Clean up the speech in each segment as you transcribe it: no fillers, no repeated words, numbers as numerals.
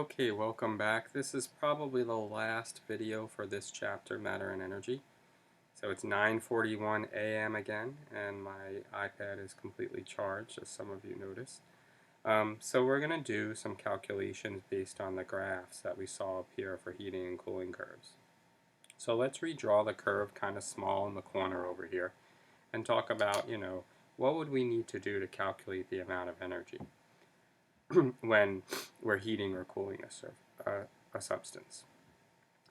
Okay, welcome back. This is probably the last video for this chapter, Matter and Energy. So it's 9:41 a.m. again, and my iPad is completely charged, as some of you noticed. So we're going to do some calculations based on the graphs that we saw up here for heating and cooling curves. So let's redraw the curve kind of small in the corner over here and talk about, what would we need to do to calculate the amount of energy when we're heating or cooling a substance.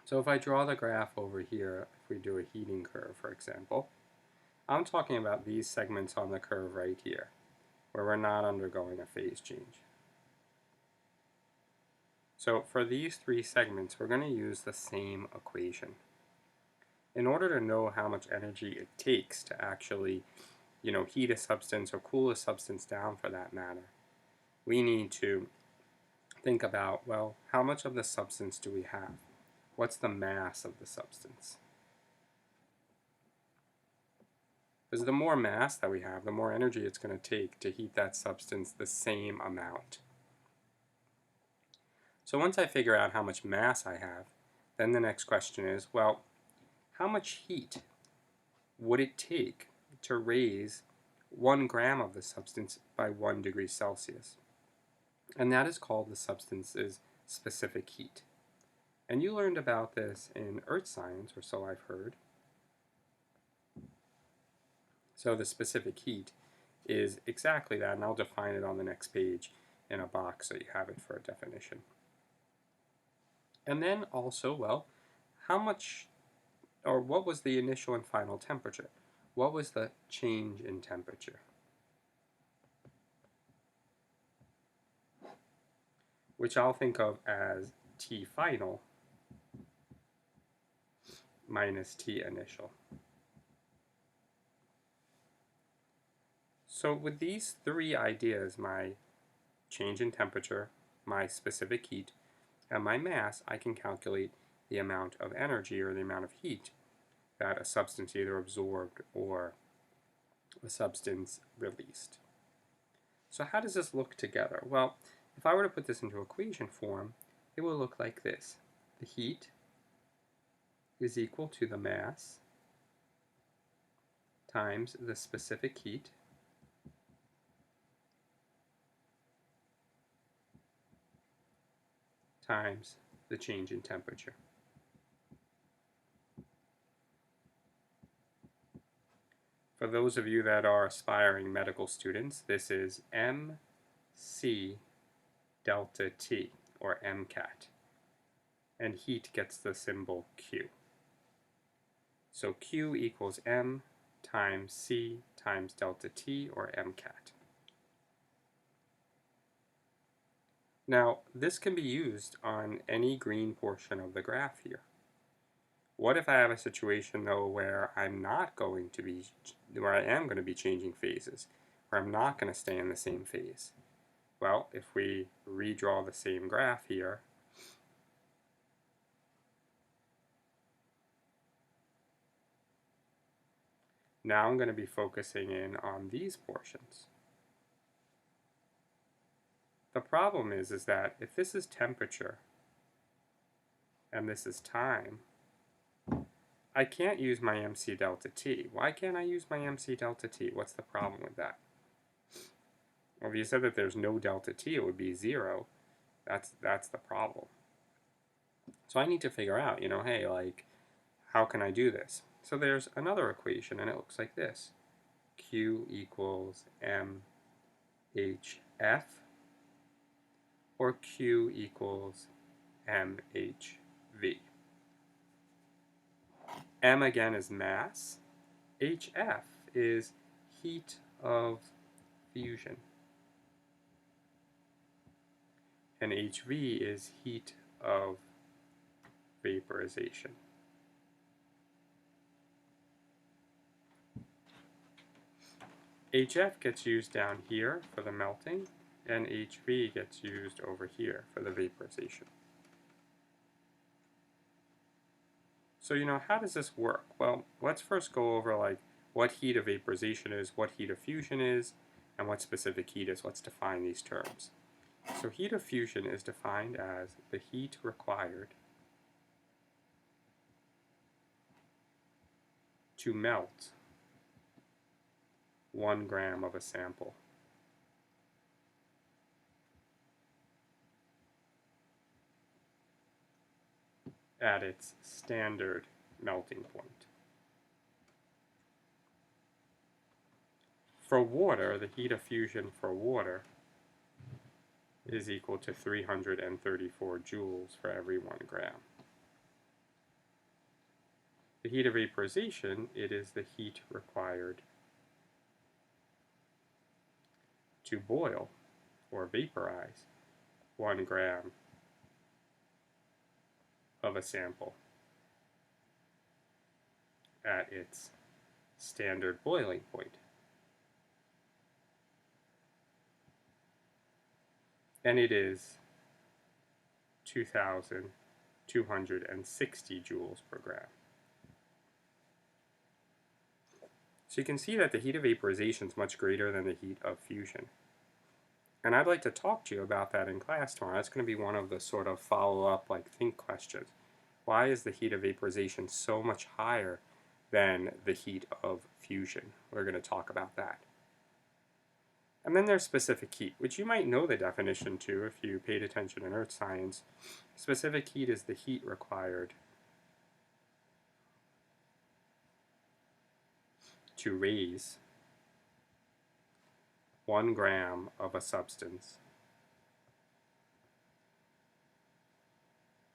So if I draw the graph over here, if we do a heating curve, for example, I'm talking about these segments on the curve right here, where we're not undergoing a phase change. So for these three segments, we're going to use the same equation. In order to know how much energy it takes to actually, heat a substance or cool a substance down for that matter, we need to think about, well, how much of the substance do we have? What's the mass of the substance? Because the more mass that we have, the more energy it's going to take to heat that substance the same amount. So once I figure out how much mass I have, then the next question is, well, how much heat would it take to raise 1 gram of the substance by 1 degree Celsius? And that is called the substance's specific heat. And you learned about this in earth science, or so I've heard. So the specific heat is exactly that, and I'll define it on the next page in a box so you have it for a definition. And then also, well, how much, or what was the initial and final temperature? What was the change in temperature? Which I'll think of as T final minus T initial. So with these three ideas, my change in temperature, my specific heat, and my mass, I can calculate the amount of energy or the amount of heat that a substance either absorbed or a substance released. So how does this look together? Well, if I were to put this into equation form, it will look like this. The heat is equal to the mass times the specific heat times the change in temperature. For those of you that are aspiring medical students, this is MC delta T, or MCAT, and heat gets the symbol Q. So Q equals M times C times delta T, or MCAT. Now, this can be used on any green portion of the graph here. What if I have a situation, though, where I am going to be changing phases, where I'm not going to stay in the same phase? Well, if we redraw the same graph here, now I'm going to be focusing in on these portions. The problem is that if this is temperature and this is time, I can't use my MC delta T. Why can't I use my MC delta T? What's the problem with that? Well, if you said that there's no delta T, it would be 0. That's the problem. So I need to figure out, hey, how can I do this? So there's another equation, and it looks like this. Q equals MHF, or Q equals MHV. M again is mass. HF is heat of fusion. And HV is heat of vaporization. HF gets used down here for the melting, and HV gets used over here for the vaporization. So, how does this work? Well, let's first go over what heat of vaporization is, what heat of fusion is, and what specific heat is. Let's define these terms. So heat of fusion is defined as the heat required to melt 1 gram of a sample at its standard melting point. For water, the heat of fusion for water is equal to 334 joules for every 1 gram. The heat of vaporization, it is the heat required to boil or vaporize 1 gram of a sample at its standard boiling point. And it is 2,260 joules per gram. So you can see that the heat of vaporization is much greater than the heat of fusion. And I'd like to talk to you about that in class tomorrow. That's going to be one of the sort of follow-up, like, think questions. Why is the heat of vaporization so much higher than the heat of fusion? We're going to talk about that. And then there's specific heat, which you might know the definition to if you paid attention in earth science. Specific heat is the heat required to raise 1 gram of a substance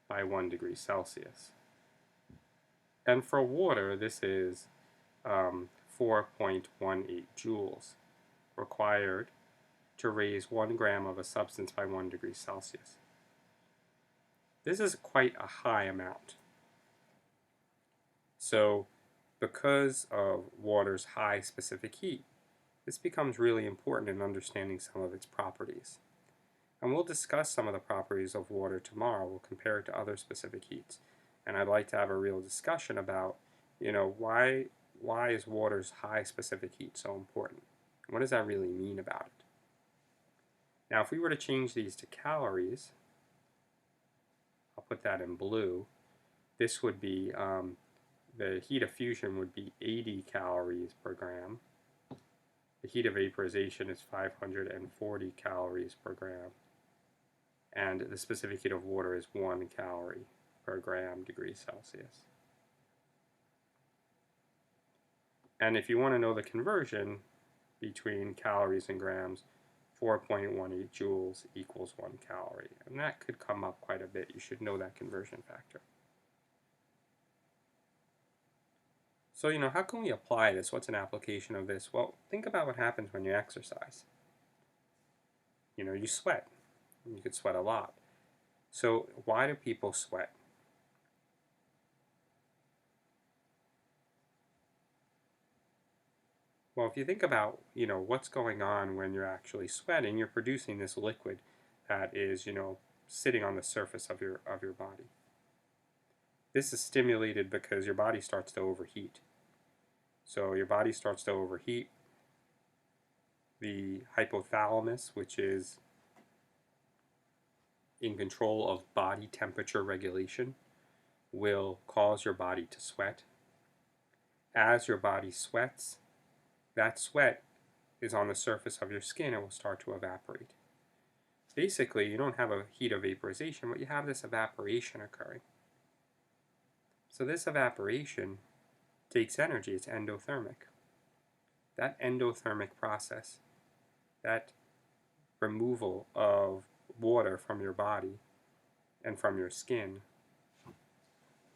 by 1 degree Celsius. And for water, this is 4.18 joules required to raise 1 gram of a substance by 1 degree Celsius. This is quite a high amount. So because of water's high specific heat, this becomes really important in understanding some of its properties. And we'll discuss some of the properties of water tomorrow. We'll compare it to other specific heats. And I'd like to have a real discussion about, why is water's high specific heat so important? What does that really mean about it? Now, if we were to change these to calories, I'll put that in blue, this would be, the heat of fusion would be 80 calories per gram. The heat of vaporization is 540 calories per gram. And the specific heat of water is 1 calorie per gram degrees Celsius. And if you want to know the conversion between calories and grams, 4.18 joules equals 1 calorie. And that could come up quite a bit. You should know that conversion factor. So, how can we apply this? What's an application of this? Well, think about what happens when you exercise. You sweat. You could sweat a lot. So why do people sweat? Well, if you think about, what's going on when you're actually sweating, you're producing this liquid that is, sitting on the surface of your body. This is stimulated because your body starts to overheat. So your body starts to overheat. The hypothalamus, which is in control of body temperature regulation, will cause your body to sweat. As your body sweats, that sweat is on the surface of your skin and will start to evaporate. Basically, you don't have a heat of vaporization, but you have this evaporation occurring. So this evaporation takes energy. It's endothermic. That endothermic process, that removal of water from your body and from your skin,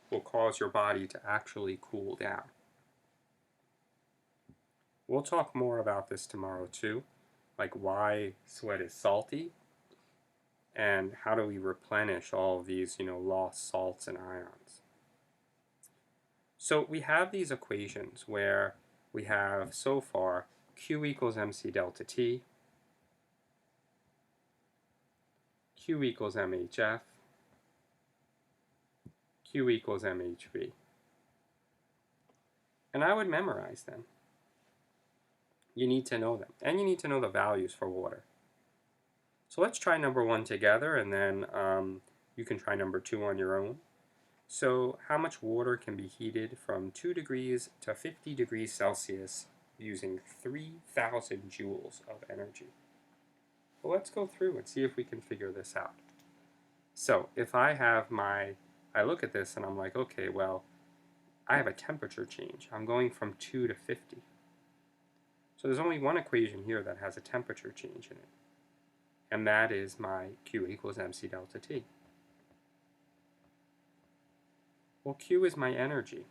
will cause your body to actually cool down. We'll talk more about this tomorrow too, like why sweat is salty and how do we replenish all of these, lost salts and ions. So we have these equations where we have so far Q equals mc delta T, Q equals mHF, Q equals mHV. And I would memorize them. You need to know them. And you need to know the values for water. So let's try number 1 together, and then you can try number 2 on your own. So how much water can be heated from 2 degrees to 50 degrees Celsius using 3,000 joules of energy? Well, let's go through and see if we can figure this out. So if I look at this and I'm like, okay, well, I have a temperature change. I'm going from 2 to 50. So there's only one equation here that has a temperature change in it, and that is my Q equals mc delta T. Well, Q is my energy.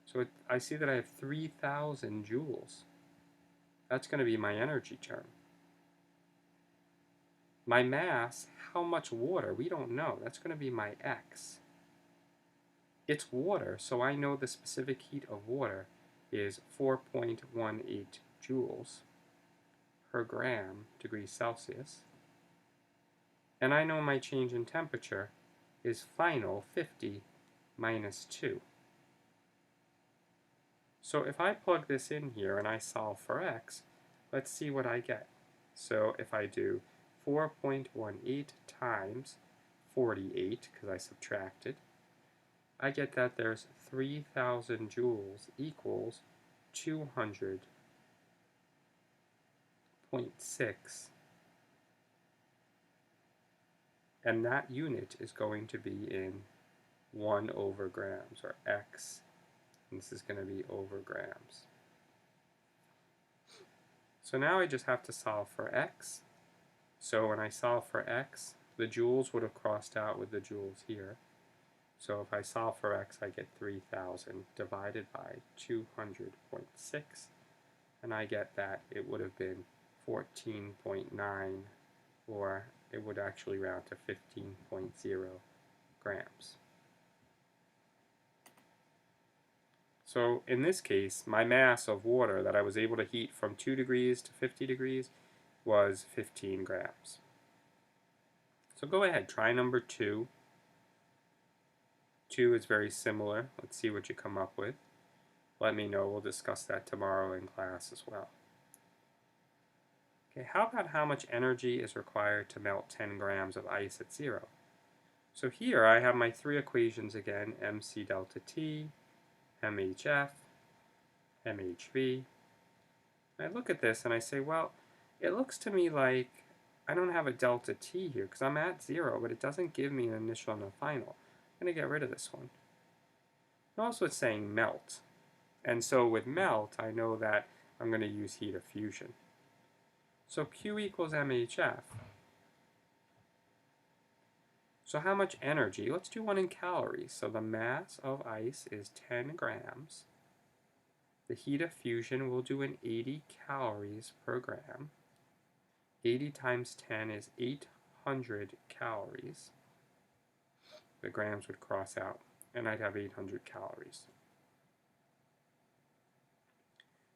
So I see that I have 3,000 joules. That's going to be my energy term. My mass, how much water? We don't know. That's going to be my X. It's water, so I know the specific heat of water is 4.18 joules per gram degrees Celsius. And I know my change in temperature is final 50 minus 2. So if I plug this in here and I solve for x, let's see what I get. So if I do 4.18 times 48, because I subtracted, I get that there's 3,000 joules equals 200.6, and that unit is going to be in 1 over grams, or x, and this is going to be over grams. So now I just have to solve for x. So when I solve for x, the joules would have crossed out with the joules here. So if I solve for x, I get 3,000 divided by 200.6, and I get that it would have been 14.9, or it would actually round to 15.0 grams. So in this case, my mass of water that I was able to heat from 2 degrees to 50 degrees was 15 grams. So go ahead, try number 2. 2 is very similar. Let's see what you come up with. Let me know. We'll discuss that tomorrow in class as well. Okay, how about how much energy is required to melt 10 grams of ice at 0? So here I have my 3 equations again, mc delta T, MHF, MHV. I look at this and I say, well, it looks to me like I don't have a delta T here because I'm at 0, but it doesn't give me an initial and a final. I'm going to get rid of this one. And also it's saying melt. And so with melt, I know that I'm going to use heat of fusion. So Q equals MHF. So how much energy? Let's do one in calories. So the mass of ice is 10 grams. The heat of fusion will do in 80 calories per gram. 80 times 10 is 800 calories. The grams would cross out, and I'd have 800 calories.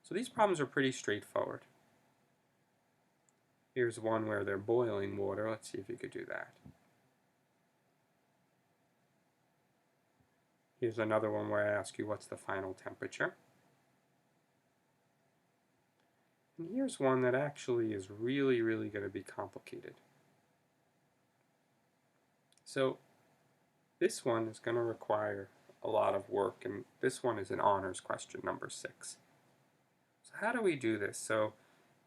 So these problems are pretty straightforward. Here's one where they're boiling water. Let's see if you could do that. Here's another one where I ask you what's the final temperature. And here's one that actually is really going to be complicated. So this one is going to require a lot of work, and this one is an honors question, number 6. So how do we do this? So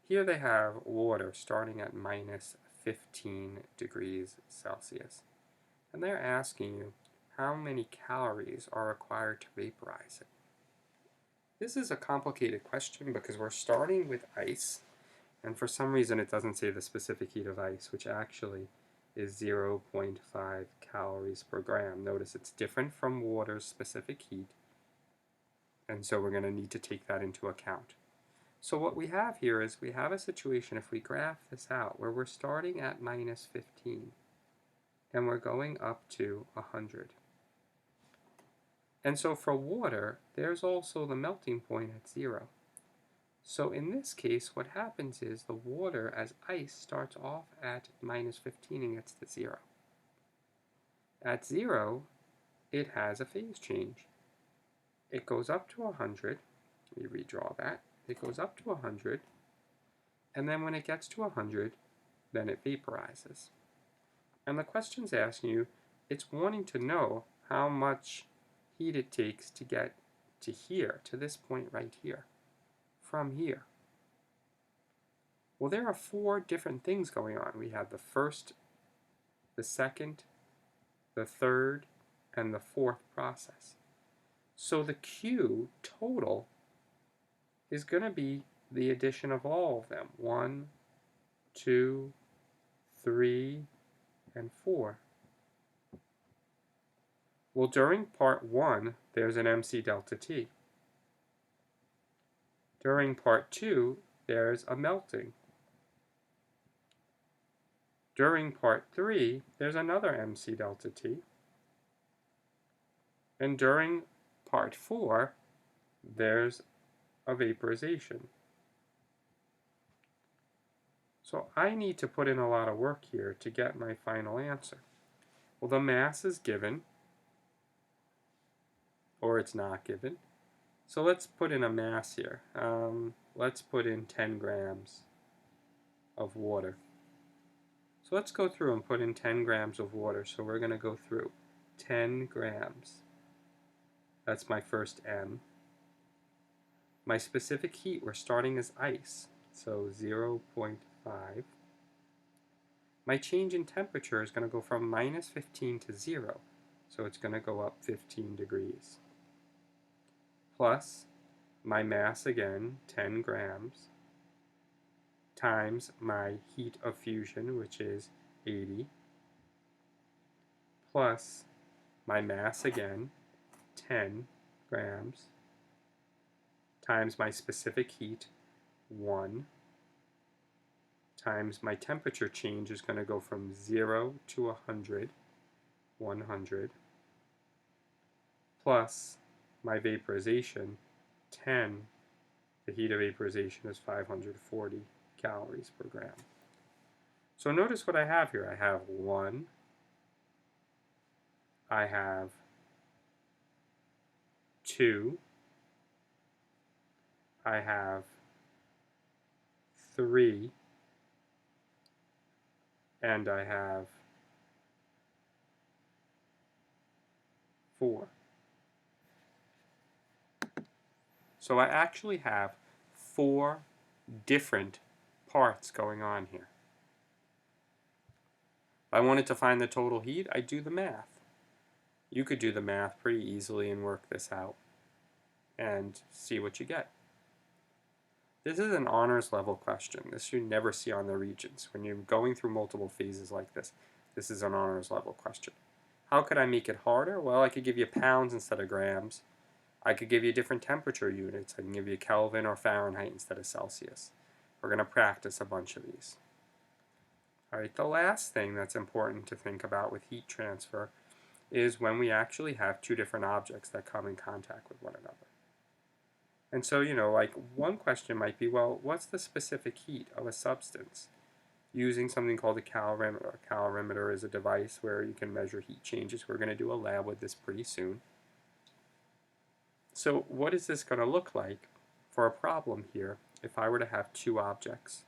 here they have water starting at minus 15 degrees Celsius, and they're asking you how many calories are required to vaporize it. This is a complicated question because we're starting with ice, and for some reason it doesn't say the specific heat of ice, which actually is 0.5 calories per gram. Notice it's different from water's specific heat, and so we're going to need to take that into account. So what we have here is we have a situation, if we graph this out, where we're starting at minus 15, and we're going up to 100. And so for water, there's also the melting point at 0. So in this case, what happens is the water as ice starts off at minus 15 and gets to 0. At 0, it has a phase change. It goes up to 100. Let me redraw that. It goes up to 100, and then when it gets to 100, then it vaporizes. And the question's asking you, it's wanting to know how much heat it takes to get to here, to this point right here, from here. Well, there are 4 different things going on. We have the first, the second, the third, and the 4th process. So the Q total is going to be the addition of all of them. 1, 2, 3, and 4. Well, during part 1, there's an MC delta T. During part 2, there's a melting. During part 3, there's another MC delta T. And during part 4, there's a vaporization. So I need to put in a lot of work here to get my final answer. Well, the mass is given, or it's not given. So let's put in a mass here. Let's put in 10 grams of water. So let's go through and put in 10 grams of water. So we're going to go through 10 grams. That's my first M. My specific heat, we're starting as ice, so 0.5. My change in temperature is going to go from minus 15 to 0, so it's going to go up 15 degrees. Plus my mass again, 10 grams, times my heat of fusion, which is 80, plus my mass again, 10 grams, times my specific heat, 1, times my temperature change is going to go from 0 to 100, 100, plus my vaporization, 10, the heat of vaporization is 540 calories per gram. So notice what I have here. I have 1, I have 2, I have 3, and I have 4. So I actually have 4 different parts going on here. If I wanted to find the total heat, I'd do the math. You could do the math pretty easily and work this out and see what you get. This is an honors level question. This you never see on the Regents. When you're going through multiple phases like this, this is an honors level question. How could I make it harder? Well, I could give you pounds instead of grams. I could give you different temperature units. I can give you Kelvin or Fahrenheit instead of Celsius. We're going to practice a bunch of these. All right, the last thing that's important to think about with heat transfer is when we actually have 2 different objects that come in contact with one another. And so, like one question might be, well, what's the specific heat of a substance? Using something called a calorimeter. A calorimeter is a device where you can measure heat changes. We're going to do a lab with this pretty soon. So what is this going to look like for a problem here if I were to have 2 objects?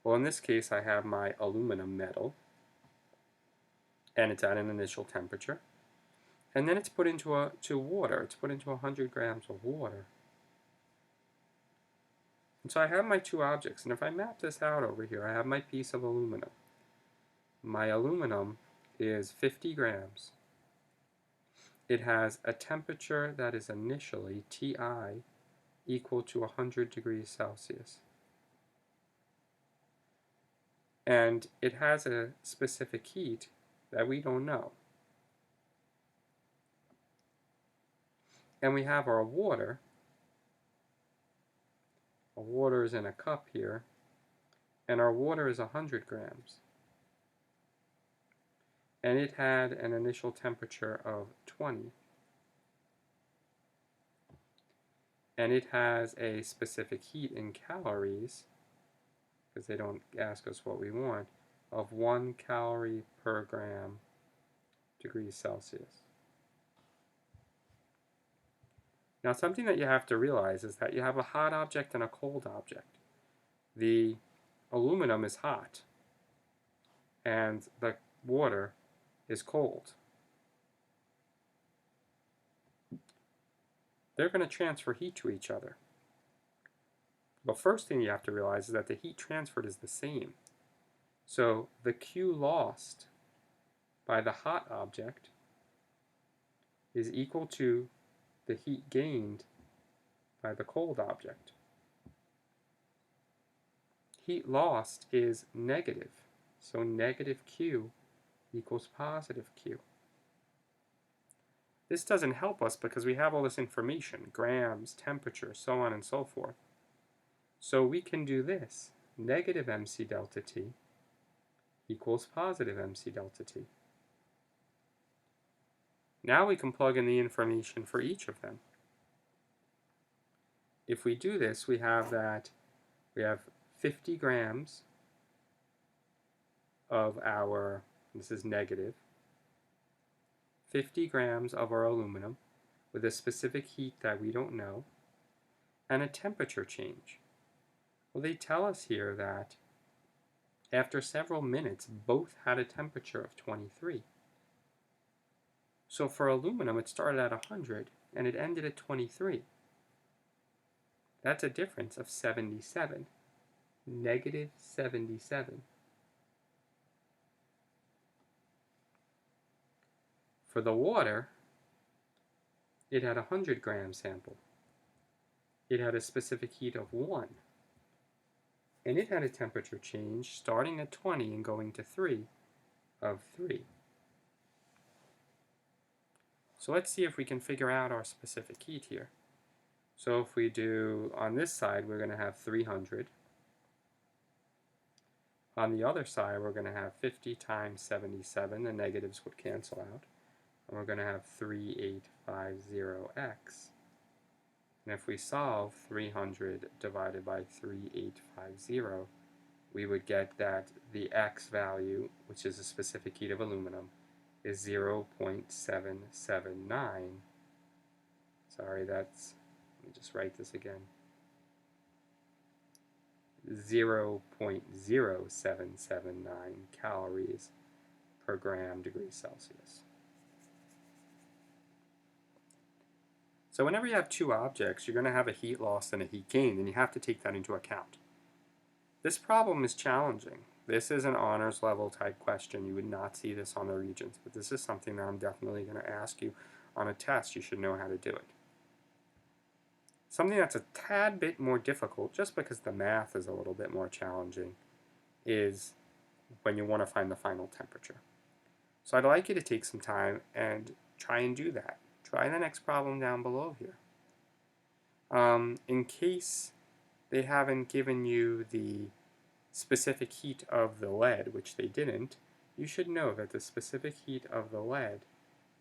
Well, in this case, I have my aluminum metal, and it's at an initial temperature. And then it's put into water. It's put into 100 grams of water. And so I have my 2 objects, and if I map this out over here, I have my piece of aluminum. My aluminum is 50 grams. It has a temperature that is initially Ti equal to 100 degrees Celsius. And it has a specific heat that we don't know. And we have our water. Our water is in a cup here, and our water is 100 grams. And it had an initial temperature of 20. And it has a specific heat in calories, because they don't ask us what we want, of 1 calorie per gram degrees Celsius. Now, something that you have to realize is that you have a hot object and a cold object. The aluminum is hot. and the water is cold. They're going to transfer heat to each other. The first thing you have to realize is that the heat transferred is the same. So the Q lost by the hot object is equal to the heat gained by the cold object. Heat lost is negative, so negative Q equals positive Q. This doesn't help us because we have all this information, grams, temperature, so on and so forth. So we can do this. Negative MC delta T equals positive MC delta T. Now we can plug in the information for each of them. If we do this, we have 50 grams of our, this is negative, 50 grams of our aluminum with a specific heat that we don't know, and a temperature change. Well, they tell us here that after several minutes, both had a temperature of 23. So for aluminum, it started at 100 and it ended at 23. That's a difference of 77. Negative 77. For the water, it had a 100 gram sample. It had a specific heat of 1. And it had a temperature change starting at 20 and going to 3 of 3. So let's see if we can figure out our specific heat here. So if we do, on this side, we're going to have 300. On the other side, we're going to have 50 times 77. The negatives would cancel out. And we're going to have 3850x. And if we solve 300 divided by 3850, we would get that the x value, which is a specific heat of aluminum, is 0.779. Sorry, that's, let me just write this again. 0.0779 calories per gram degree Celsius. So whenever you have two objects, you're going to have a heat loss and a heat gain, and you have to take that into account. This problem is challenging. This is an honors level type question. You would not see this on the Regents, but this is something that I'm definitely going to ask you on a test. You should know how to do it. Something that's a tad bit more difficult, just because the math is a little bit more challenging, is when you want to find the final temperature. So I'd like you to take some time and try and do that. Try the next problem down below here. In case they haven't given you the specific heat of the lead, which they didn't, you should know that the specific heat of the lead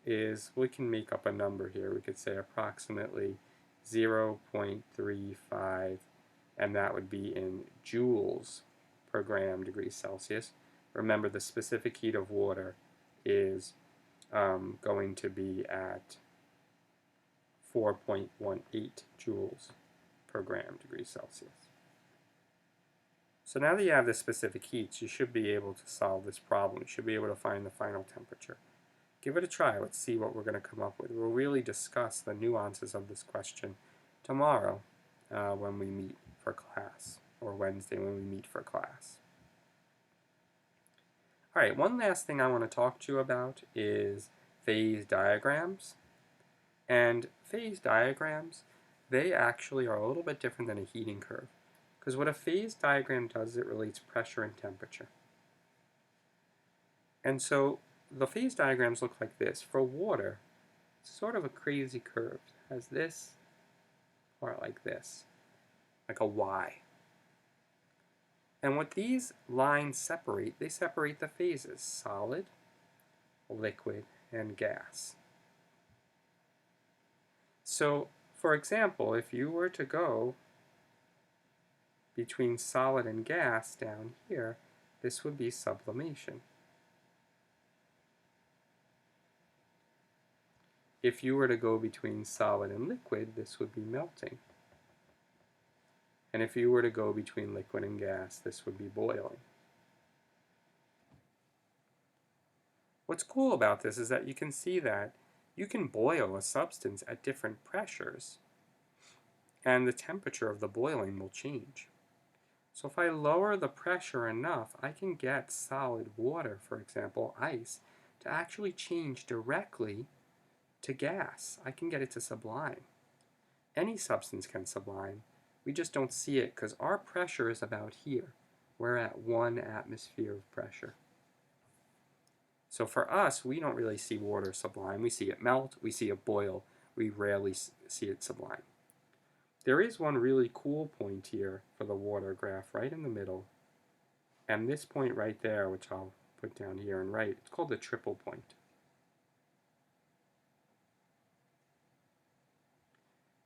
is, we can make up a number here. We could say approximately 0.35, and that would be in joules per gram degrees Celsius. Remember, the specific heat of water is going to be at 4.18 joules per gram degrees Celsius. So now that you have the specific heats, you should be able to solve this problem. You should be able to find the final temperature. Give it a try. Let's see what we're going to come up with. We'll really discuss the nuances of this question tomorrow when we meet for class, or Wednesday when we meet for class. Alright, one last thing I want to talk to you about is phase diagrams. And phase diagrams, they actually are a little bit different than a heating curve. Because what a phase diagram does is it relates pressure and temperature. And so the phase diagrams look like this. For water, it's sort of a crazy curve. It has this part like this, like a Y. And what these lines separate, they separate the phases: solid, liquid, and gas. So, for example, if you were to go between solid and gas down here, this would be sublimation. If you were to go between solid and liquid, this would be melting. And if you were to go between liquid and gas, this would be boiling. What's cool about this is that you can see that you can boil a substance at different pressures, and the temperature of the boiling will change. So if I lower the pressure enough, I can get solid water, for example, ice, to actually change directly to gas. I can get it to sublime. Any substance can sublime. We just don't see it because our pressure is about here. We're at 1 atmosphere of pressure. So for us, we don't really see water sublime. We see it melt, we see it boil. We rarely see it sublime. There is one really cool point here for the water graph right in the middle. And this point right there, which I'll put down here and write, it's called the triple point.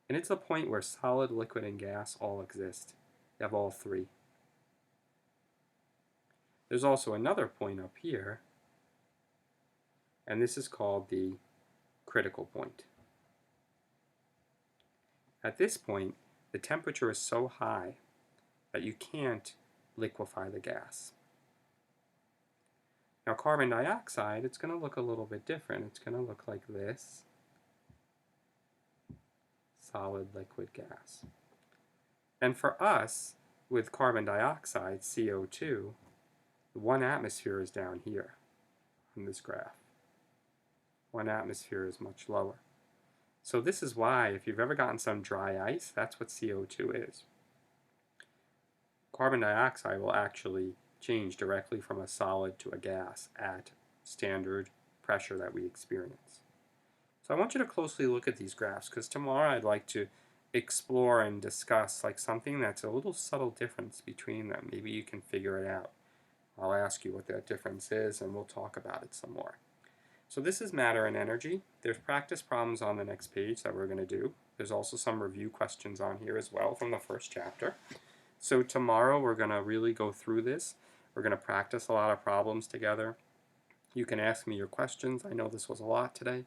And it's a point where solid, liquid, and gas all exist. You have all three. There's also another point up here, and this is called the critical point. At this point, the temperature is so high that you can't liquefy the gas. Now carbon dioxide, it's going to look a little bit different. It's going to look like this. Solid, liquid, gas. And for us, with carbon dioxide, CO2, 1 atmosphere is down here on this graph. 1 atmosphere is much lower. So this is why, if you've ever gotten some dry ice, that's what CO2 is. Carbon dioxide will actually change directly from a solid to a gas at standard pressure that we experience. So I want you to closely look at these graphs, because tomorrow I'd like to explore and discuss like something that's a little subtle difference between them. Maybe you can figure it out. I'll ask you what that difference is, and we'll talk about it some more. So this is matter and energy. There's practice problems on the next page that we're going to do. There's also some review questions on here as well from the first chapter. So tomorrow we're going to really go through this. We're going to practice a lot of problems together. You can ask me your questions. I know this was a lot today.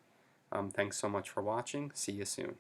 Thanks so much for watching. See you soon.